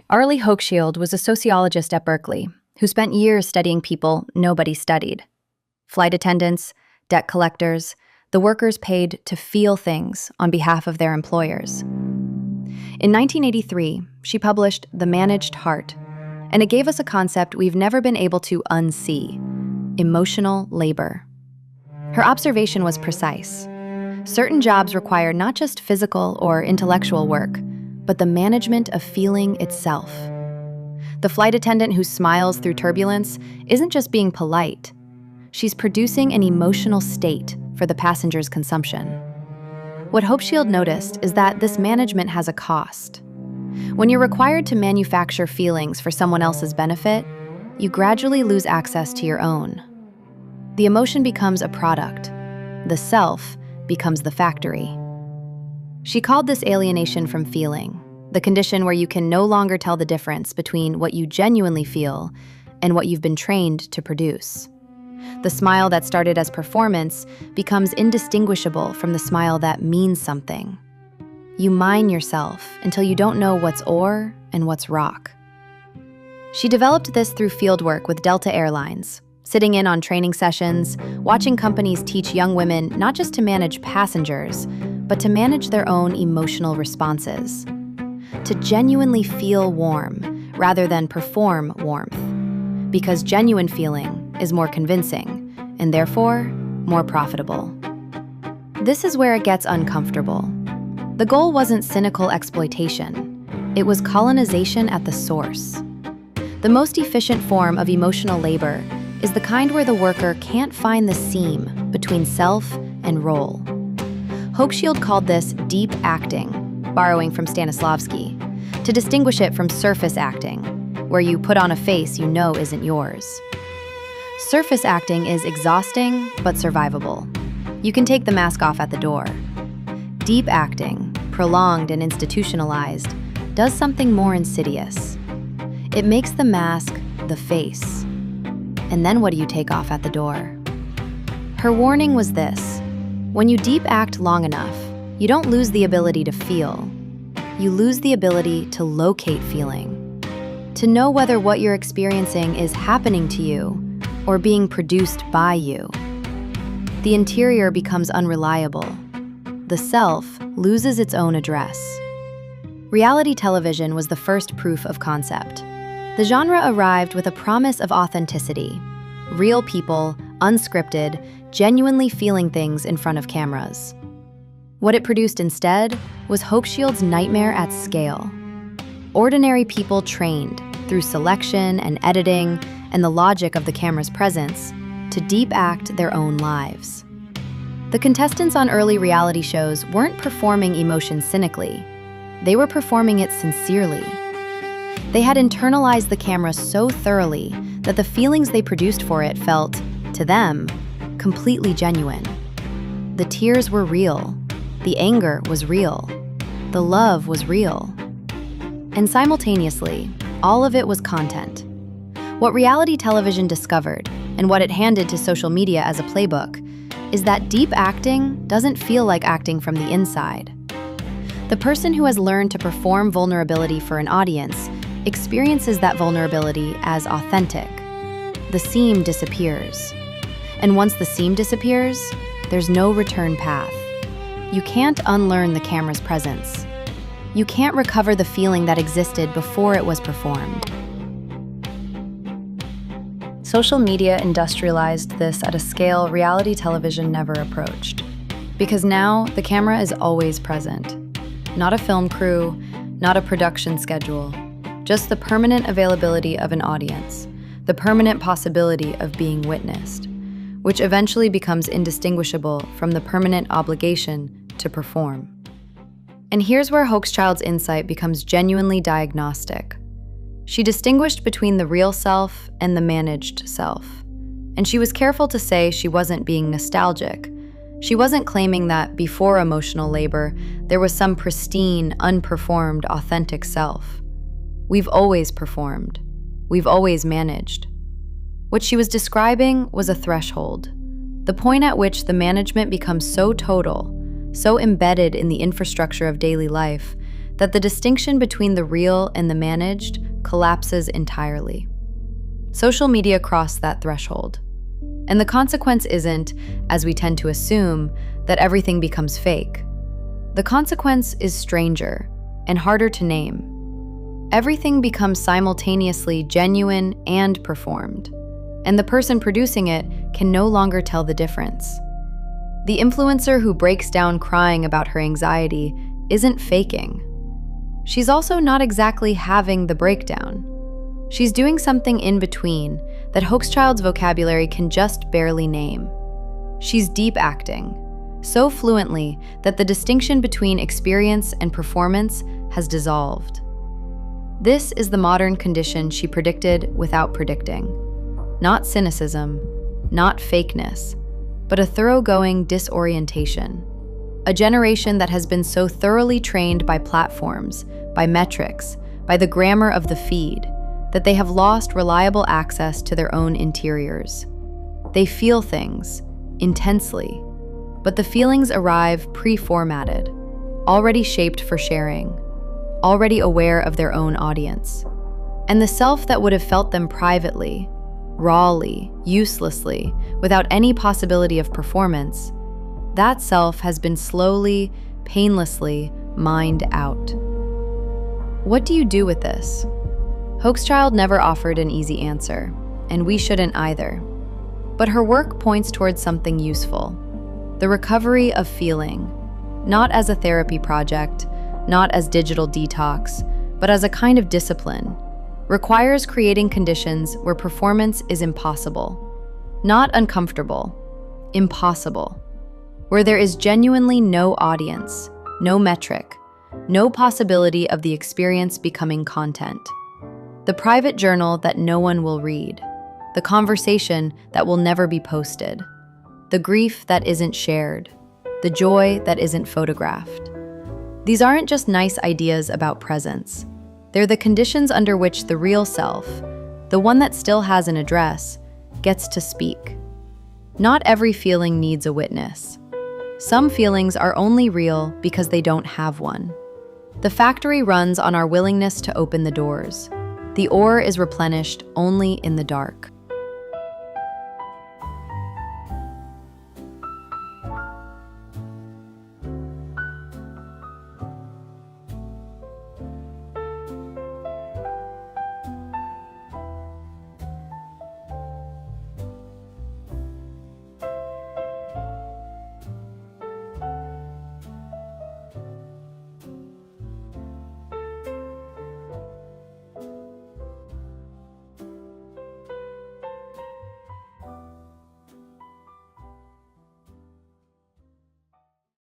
Arlie Hochschild was a sociologist at Berkeley who spent years studying people nobody studied. Flight attendants, debt collectors, the workers paid to feel things on behalf of their employers. In 1983, she published The Managed Heart, and it gave us a concept we've never been able to unsee: emotional labor. Her observation was precise. Certain jobs require not just physical or intellectual work, but the management of feeling itself. The flight attendant who smiles through turbulence isn't just being polite. She's producing an emotional state for the passenger's consumption. What Hochschild noticed is that this management has a cost. When you're required to manufacture feelings for someone else's benefit, you gradually lose access to your own. The emotion becomes a product. The self becomes the factory. She called this alienation from feeling, the condition where you can no longer tell the difference between what you genuinely feel and what you've been trained to produce. The smile that started as performance becomes indistinguishable from the smile that means something. You mine yourself until you don't know what's ore and what's rock. She developed this through fieldwork with Delta Airlines, sitting in on training sessions, watching companies teach young women not just to manage passengers, but to manage their own emotional responses. To genuinely feel warm rather than perform warmth, because genuine feeling is more convincing and therefore more profitable. This is where it gets uncomfortable. The goal wasn't cynical exploitation. It was colonization at the source. The most efficient form of emotional labor is the kind where the worker can't find the seam between self and role. Hochschild called this deep acting, borrowing from Stanislavski, to distinguish it from surface acting, where you put on a face you know isn't yours. Surface acting is exhausting but survivable. You can take the mask off at the door. Deep acting, prolonged and institutionalized, does something more insidious. It makes the mask the face. And then what do you take off at the door? Her warning was this: when you deep act long enough, you don't lose the ability to feel. You lose the ability to locate feeling, to know whether what you're experiencing is happening to you or being produced by you. The interior becomes unreliable. The self loses its own address. Reality television was the first proof of concept. The genre arrived with a promise of authenticity. Real people, unscripted, genuinely feeling things in front of cameras. What it produced instead was Hochschild's nightmare at scale. Ordinary people trained, through selection and editing and the logic of the camera's presence, to deep act their own lives. The contestants on early reality shows weren't performing emotion cynically. They were performing it sincerely. They had internalized the camera so thoroughly that the feelings they produced for it felt, to them, completely genuine. The tears were real. The anger was real. The love was real. And simultaneously, all of it was content. What reality television discovered, and what it handed to social media as a playbook, is that deep acting doesn't feel like acting from the inside. The person who has learned to perform vulnerability for an audience experiences that vulnerability as authentic. The seam disappears. And once the seam disappears, there's no return path. You can't unlearn the camera's presence. You can't recover the feeling that existed before it was performed. Social media industrialized this at a scale reality television never approached. Because now, the camera is always present. Not a film crew, not a production schedule, just the permanent availability of an audience, the permanent possibility of being witnessed, which eventually becomes indistinguishable from the permanent obligation to perform. And here's where Hochschild's insight becomes genuinely diagnostic. She distinguished between the real self and the managed self. And she was careful to say she wasn't being nostalgic. She wasn't claiming that before emotional labor, there was some pristine, unperformed, authentic self. We've always performed. We've always managed. What she was describing was a threshold, the point at which the management becomes so total, so embedded in the infrastructure of daily life, that the distinction between the real and the managed collapses entirely. Social media crossed that threshold. And the consequence isn't, as we tend to assume, that everything becomes fake. The consequence is stranger and harder to name. Everything becomes simultaneously genuine and performed, and the person producing it can no longer tell the difference. The influencer who breaks down crying about her anxiety isn't faking. She's also not exactly having the breakdown. She's doing something in between that Hochschild's vocabulary can just barely name. She's deep acting, so fluently that the distinction between experience and performance has dissolved. This is the modern condition she predicted without predicting. Not cynicism, not fakeness, but a thoroughgoing disorientation. A generation that has been so thoroughly trained by platforms, by metrics, by the grammar of the feed, that they have lost reliable access to their own interiors. They feel things, intensely, but the feelings arrive pre-formatted, already shaped for sharing, already aware of their own audience. And the self that would have felt them privately, rawly, uselessly, without any possibility of performance, that self has been slowly, painlessly mined out. What do you do with this? Hochschild never offered an easy answer, and we shouldn't either. But her work points towards something useful: the recovery of feeling, not as a therapy project, not as digital detox, but as a kind of discipline, requires creating conditions where performance is impossible. Not uncomfortable, impossible. Where there is genuinely no audience, no metric, no possibility of the experience becoming content. The private journal that no one will read, the conversation that will never be posted, the grief that isn't shared, the joy that isn't photographed. These aren't just nice ideas about presence. They're the conditions under which the real self, the one that still has an address, gets to speak. Not every feeling needs a witness. Some feelings are only real because they don't have one. The factory runs on our willingness to open the doors. The ore is replenished only in the dark.